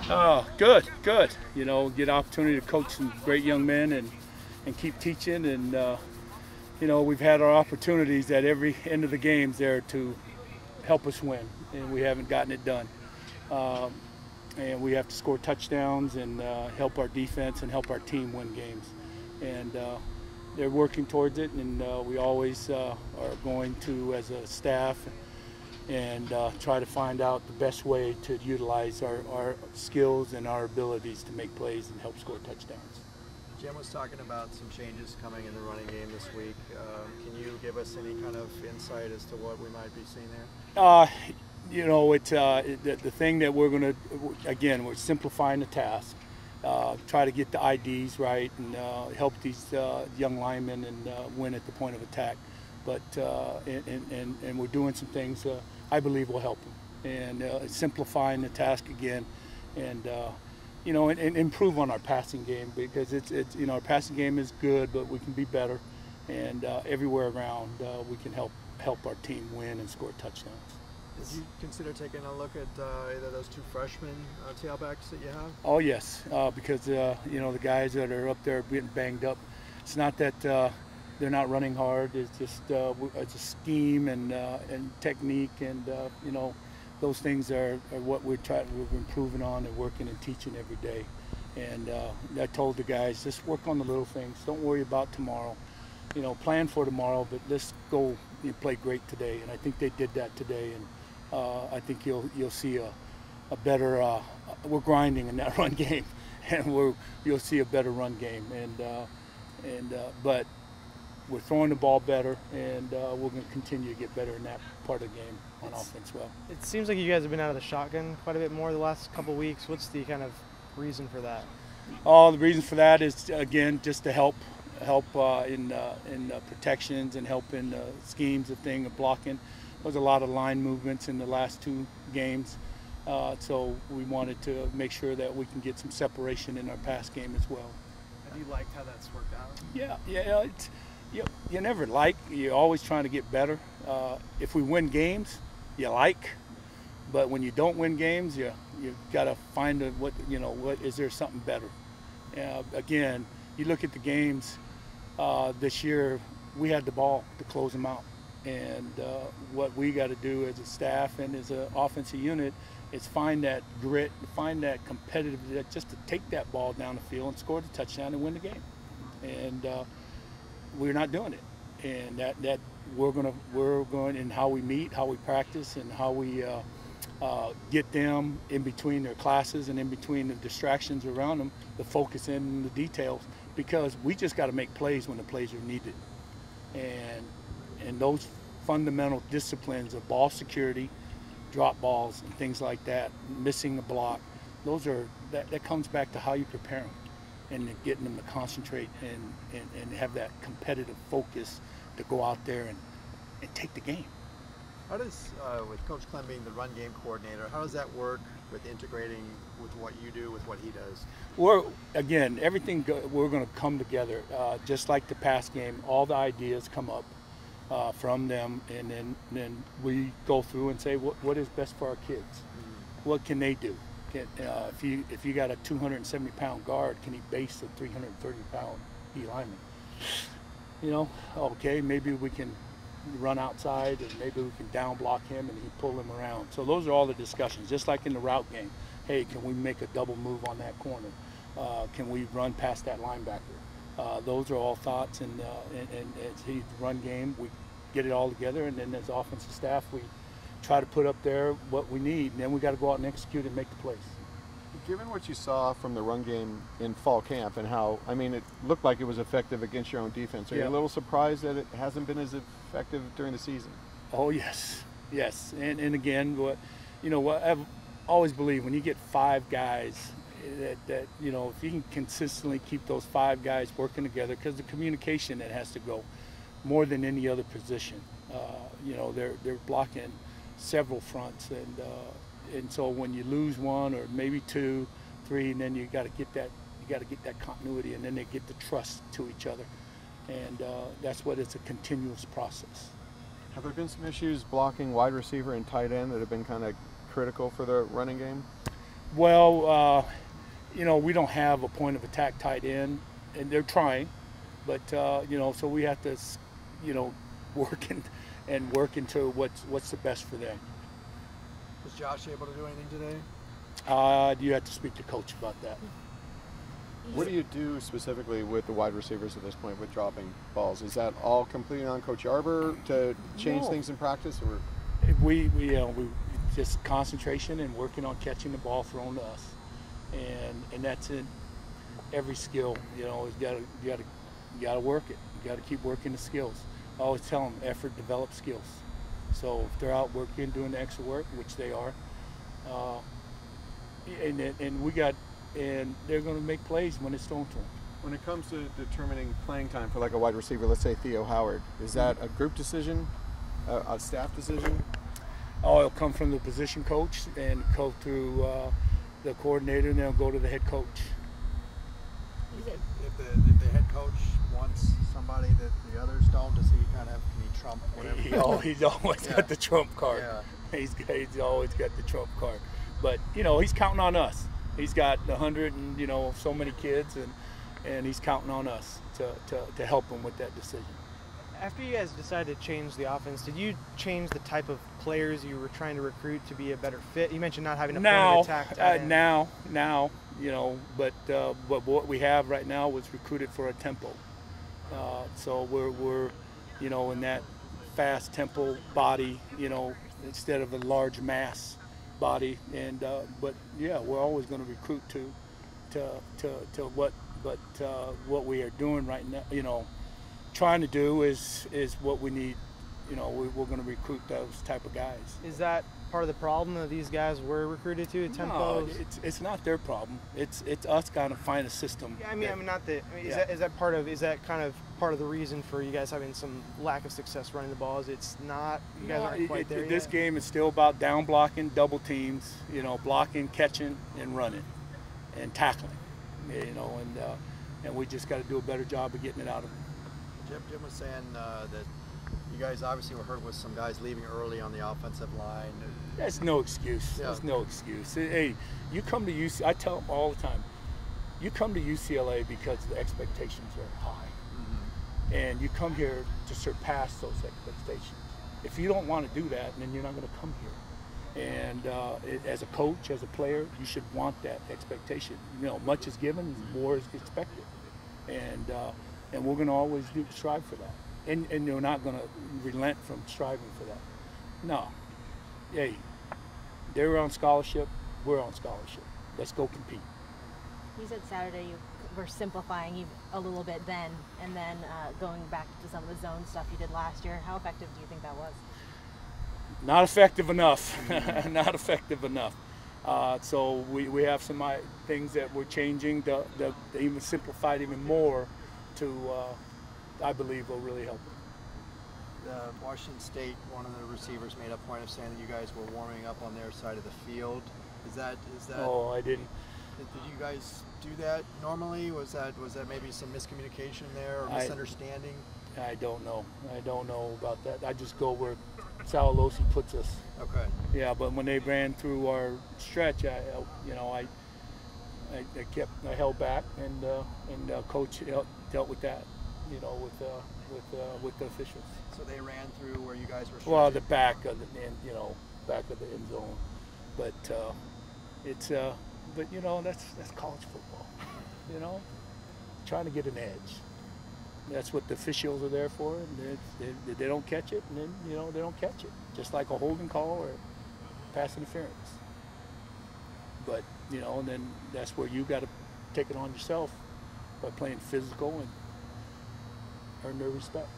Good, good. You know, get opportunity to coach some great young men and keep teaching. And, you know, we've had our opportunities at every end of the games there to help us win, and we haven't gotten it done. And we have to score touchdowns and help our defense and help our team win games. And they're working towards it, and we always are going to, as a staff, and try to find out the best way to utilize our skills and our abilities to make plays and help score touchdowns. Jim was talking about some changes coming in the running game this week. Can you give us any kind of insight as to what we might be seeing there? You know, it's the thing that we're going to, again, we're simplifying the task. Try to get the IDs right and help these young linemen and win at the point of attack. But and we're doing some things I believe will help them, and simplifying the task again, and you know, and improve on our passing game, because it's you know, our passing game is good, but we can be better, and everywhere around we can help our team win and score touchdowns. Did you consider taking a look at either of those two freshman tailbacks that you have? Oh yes, because you know, the guys that are up there getting banged up, it's not that they're not running hard. It's just it's a scheme and technique, and you know, those things are what we're improving on and working and teaching every day. And I told the guys, just work on the little things. Don't worry about tomorrow. You know, plan for tomorrow, but let's go and play great today. And I think they did that today. And I think you'll see a better. We're grinding in that run game, and you'll see a better run game. But we're throwing the ball better, and we're going to continue to get better in that part of the game on offense. Well, it seems like you guys have been out of the shotgun quite a bit more the last couple of weeks. What's the kind of reason for that? Oh, the reason for that is, again, just to help in protections and help in schemes of blocking. There was a lot of line movements in the last two games, so we wanted to make sure that we can get some separation in our pass game as well. Have you liked how that's worked out? Yeah. You never like. You're always trying to get better. If we win games, you like, but when you don't win games, you got to find what is there something better. Again, you look at the games this year. We had the ball to close them out, and what we got to do as a staff and as an offensive unit is find that grit, find that competitive, just to take that ball down the field and score the touchdown and win the game. And we're not doing it, and that we're going in how we meet, how we practice, and how we get them in between their classes and in between the distractions around them, the focus in the details, because we just got to make plays when the plays are needed. And those fundamental disciplines of ball security, drop balls, and things like that, missing the block, that comes back to how you prepare them and getting them to concentrate and have that competitive focus to go out there and take the game. How does, with Coach Clem being the run game coordinator, how does that work with integrating with what you do with what he does? Again, everything we're going to come together, just like the pass game. All the ideas come up from them, and then we go through and say what is best for our kids. Mm-hmm. What can they do? If you got a 270-pound guard, can he base a 330-pound D lineman? You know, okay, maybe we can run outside, and maybe we can down block him and he pull him around. So those are all the discussions, just like in the route game. Hey, can we make a double move on that corner? Can we run past that linebacker? Those are all thoughts, and as the run game, we get it all together, and then as offensive staff, we try to put up there what we need, and then we got to go out and execute and make the plays. Given what you saw from the run game in fall camp and how, I mean, it looked like it was effective against your own defense, are you a little surprised that it hasn't been as effective during the season? Oh, yes. And again, what I've always believed, when you get five guys, that you know, if you can consistently keep those five guys working together, because the communication that has to go more than any other position. You know, they're blocking several fronts, and so when you lose one or maybe two, three, and then you got to get that continuity, and then they get the trust to each other, and that's what it's a continuous process. Have there been some issues blocking wide receiver and tight end that have been kind of critical for the running game? Well, we don't have a point of attack tight end, and they're trying, but so we have to, work and work into what's the best for them. Was Josh able to do anything today? You have to speak to coach about that. What do you do specifically with the wide receivers at this point with dropping balls? Is that all completely on Coach Yarber to change things in practice, or? We just concentration and working on catching the ball thrown to us, and that's in every skill. You gotta work it. You gotta keep working the skills. I always tell them effort develops skills. So if they're out working, doing the extra work, which they are, and they're going to make plays when it's thrown to them. When it comes to determining playing time for like a wide receiver, let's say Theo Howard, is that a group decision, a staff decision? Oh, it'll come from the position coach and go through the coordinator, and they'll go to the head coach. If the head coach wants somebody that the others don't, does he kind of can he trump whatever? He's always got the trump card. Yeah. He's always got the trump card. But he's counting on us. He's got 100 and so many kids, and he's counting on us to help him with that decision. After you guys decided to change the offense, did you change the type of players you were trying to recruit to be a better fit? You mentioned not having a point of attack. Now, but what we have right now was recruited for a tempo. So we're in that fast tempo body, instead of a large mass body, and we're always going to recruit to what we are doing right now. Trying to do is what we need. We're going to recruit those type of guys. Is that part of the problem that these guys were recruited to? Tempos? No, it's not their problem. It's us kind of find a system. Yeah, is that kind of part of the reason for you guys having some lack of success running the balls? It's not, you guys aren't quite there yet? This game is still about down blocking, double teams, blocking, catching, and running, and tackling, and we just got to do a better job of getting it out of them. Jim was saying that you guys obviously were hurt with some guys leaving early on the offensive line. That's no excuse. Yeah. That's no excuse. Hey, you come to UCLA, I tell them all the time, you come to UCLA because the expectations are high. Mm-hmm. And you come here to surpass those expectations. If you don't want to do that, then you're not going to come here. And as a coach, as a player, you should want that expectation. Much is given, more is expected. And we're going to always strive for that. And you're not going to relent from striving for that. No. Hey, they're on scholarship, we're on scholarship. Let's go compete. You said Saturday you were simplifying a little bit then, and then going back to some of the zone stuff you did last year. How effective do you think that was? Not effective enough. Not effective enough. So we have some things that we're changing to even simplify it even more to, I believe, will really help. Washington State, one of the receivers made a point of saying that you guys were warming up on their side of the field. Is that? Oh, I didn't. Did you guys do that normally? Was that maybe some miscommunication there or misunderstanding? I don't know. I don't know about that. I just go where Salalosi puts us. Okay. Yeah, but when they ran through our stretch, I held back, and coach dealt with that, with the officials. So they ran through where you guys were. Well, the back of the end, back of the end zone, but that's college football. Trying to get an edge. That's what the officials are there for. And they don't catch it, and then they don't catch it. Just like a holding call or pass interference. But and then that's where you got to take it on yourself by playing physical and earn their respect.